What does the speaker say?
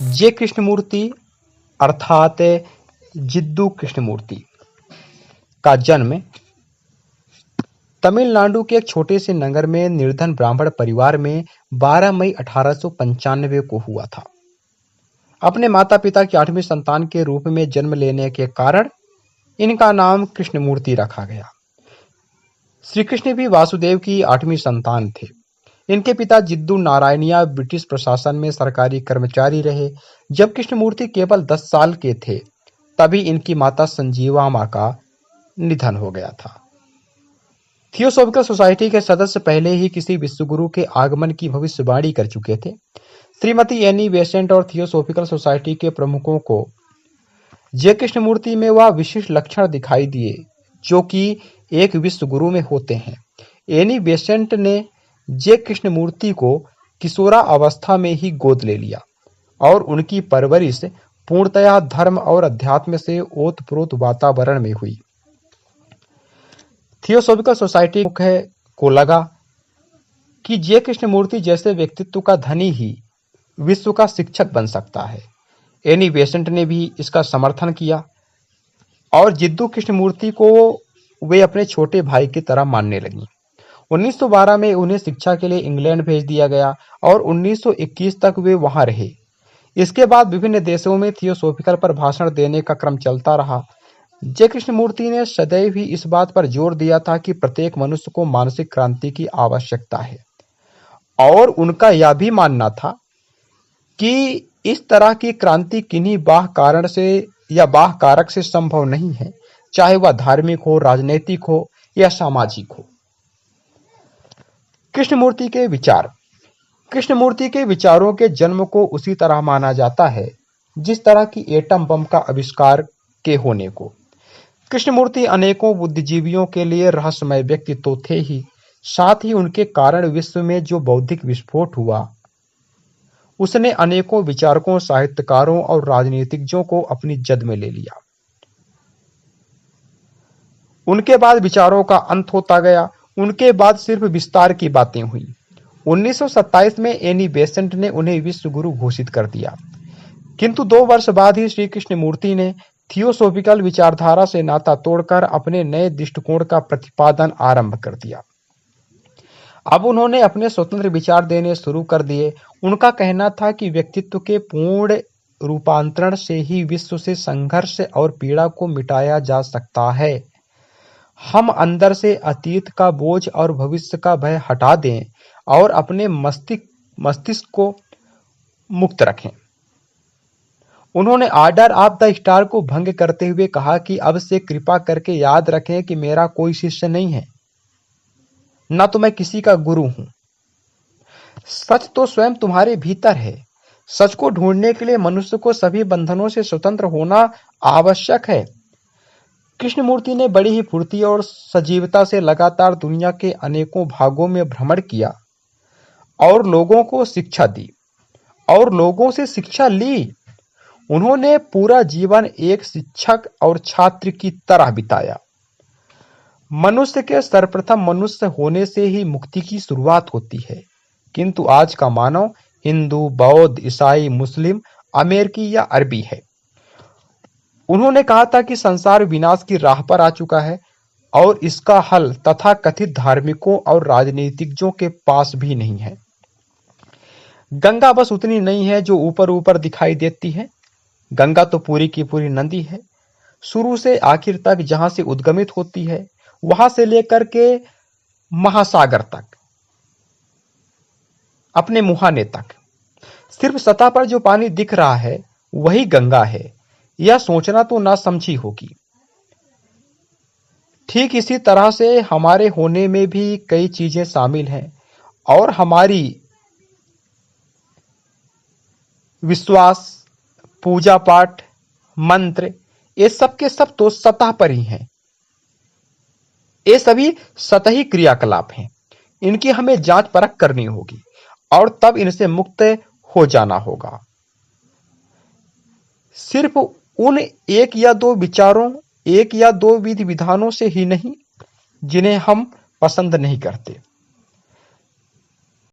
जे कृष्णमूर्ति अर्थात जिद्दू कृष्णमूर्ति का जन्म तमिलनाडु के एक छोटे से नगर में निर्धन ब्राह्मण परिवार में 12 मई 1895 को हुआ था। अपने माता पिता की 8वीं संतान के रूप में जन्म लेने के कारण इनका नाम कृष्णमूर्ति रखा गया। श्री कृष्ण भी वासुदेव की 8वीं संतान थे। इनके पिता जिद्दू नारायणिया ब्रिटिश प्रशासन में सरकारी कर्मचारी रहे। जब कृष्णमूर्ति केवल 10 साल के थे तभी इनकी माता संजीवा मां का निधन हो गया था। थियोसॉफिकल सोसाइटी के सदस्य पहले ही किसी विश्वगुरु के आगमन की भविष्यवाणी कर चुके थे। श्रीमती एनी बेसेंट और थियोसॉफिकल सोसाइटी के प्रमुखों को जे कृष्णमूर्ति में वह विशिष्ट लक्षण दिखाई दिए जो कि एक विश्वगुरु में होते हैं। एनी बेसेंट ने जे कृष्णमूर्ति को किशोरा अवस्था में ही गोद ले लिया और उनकी परवरिश पूर्णतया धर्म और अध्यात्म से ओतप्रोत वातावरण में हुई। थियोसॉफिकल सोसाइटी को लगा कि जे कृष्णमूर्ति जैसे व्यक्तित्व का धनी ही विश्व का शिक्षक बन सकता है। एनी बेसेंट ने भी इसका समर्थन किया और जिद्दू कृष्णमूर्ति को वे अपने छोटे भाई की तरह मानने लगी। 1912 में उन्हें शिक्षा के लिए इंग्लैंड भेज दिया गया और 1921 तक वे वहां रहे। इसके बाद विभिन्न देशों में थियोसॉफिकल पर भाषण देने का क्रम चलता रहा। जे कृष्णमूर्ति ने सदैव ही इस बात पर जोर दिया था कि प्रत्येक मनुष्य को मानसिक क्रांति की आवश्यकता है और उनका यह भी मानना था कि इस तरह की क्रांति किन्हीं बाह्य कारण से या बाह्य कारक से संभव नहीं है, चाहे वह धार्मिक हो, राजनीतिक हो या सामाजिक हो। कृष्णमूर्ति के विचार। कृष्णमूर्ति के विचारों के जन्म को उसी तरह माना जाता है जिस तरह की एटम बम का आविष्कार के होने को। कृष्णमूर्ति अनेकों बुद्धिजीवियों के लिए रहस्यमय व्यक्ति तो थे ही, साथ ही उनके कारण विश्व में जो बौद्धिक विस्फोट हुआ उसने अनेकों विचारकों, साहित्यकारों और राजनीतिज्ञों को अपनी जद में ले लिया। उनके बाद विचारों का अंत होता गया। उनके बाद सिर्फ विस्तार की बातें हुई। 1927 में एनी बेसेंट ने उन्हें विश्व गुरु घोषित कर दिया, किंतु 2 वर्ष बाद ही श्री कृष्णमूर्ति ने थियोसॉफिकल विचारधारा से नाता तोड़कर अपने नए दृष्टिकोण का प्रतिपादन आरंभ कर दिया। अब उन्होंने अपने स्वतंत्र विचार देने शुरू कर दिए। उनका कहना था कि व्यक्तित्व के पूर्ण रूपांतरण से ही विश्व से संघर्ष और पीड़ा को मिटाया जा सकता है। हम अंदर से अतीत का बोझ और भविष्य का भय हटा दें और अपने मस्तिष्क को मुक्त रखें। उन्होंने ऑर्डर ऑफ द स्टार को भंग करते हुए कहा कि अब से कृपा करके याद रखें कि मेरा कोई शिष्य नहीं है, न तो मैं किसी का गुरु हूं। सच तो स्वयं तुम्हारे भीतर है। सच को ढूंढने के लिए मनुष्य को सभी बंधनों से स्वतंत्र होना आवश्यक है। कृष्णमूर्ति ने बड़ी ही फुर्ती और सजीवता से लगातार दुनिया के अनेकों भागों में भ्रमण किया और लोगों को शिक्षा दी और लोगों से शिक्षा ली। उन्होंने पूरा जीवन एक शिक्षक और छात्र की तरह बिताया। मनुष्य के सर्वप्रथम मनुष्य होने से ही मुक्ति की शुरुआत होती है, किंतु आज का मानव हिंदू, बौद्ध, ईसाई, मुस्लिम, अमेरिकी या अरबी है। उन्होंने कहा था कि संसार विनाश की राह पर आ चुका है और इसका हल तथाकथित धार्मिकों और राजनीतिज्ञों के पास भी नहीं है। गंगा बस उतनी नहीं है जो ऊपर ऊपर दिखाई देती है। गंगा तो पूरी की पूरी नदी है, शुरू से आखिर तक, जहां से उद्गमित होती है वहां से लेकर के महासागर तक, अपने मुहाने तक। सिर्फ सतह पर जो पानी दिख रहा है वही गंगा है। यह सोचना तो ना समझी होगी। ठीक इसी तरह से हमारे होने में भी कई चीजें शामिल हैं और हमारी विश्वास, पूजा पाठ, मंत्र, ये सब के सब तो सतह पर ही हैं। ये सभी सतही क्रियाकलाप हैं। इनकी हमें जांच परख करनी होगी और तब इनसे मुक्त हो जाना होगा। सिर्फ उन एक या दो विचारों, एक या दो विधि विधानों से ही नहीं जिन्हें हम पसंद नहीं करते।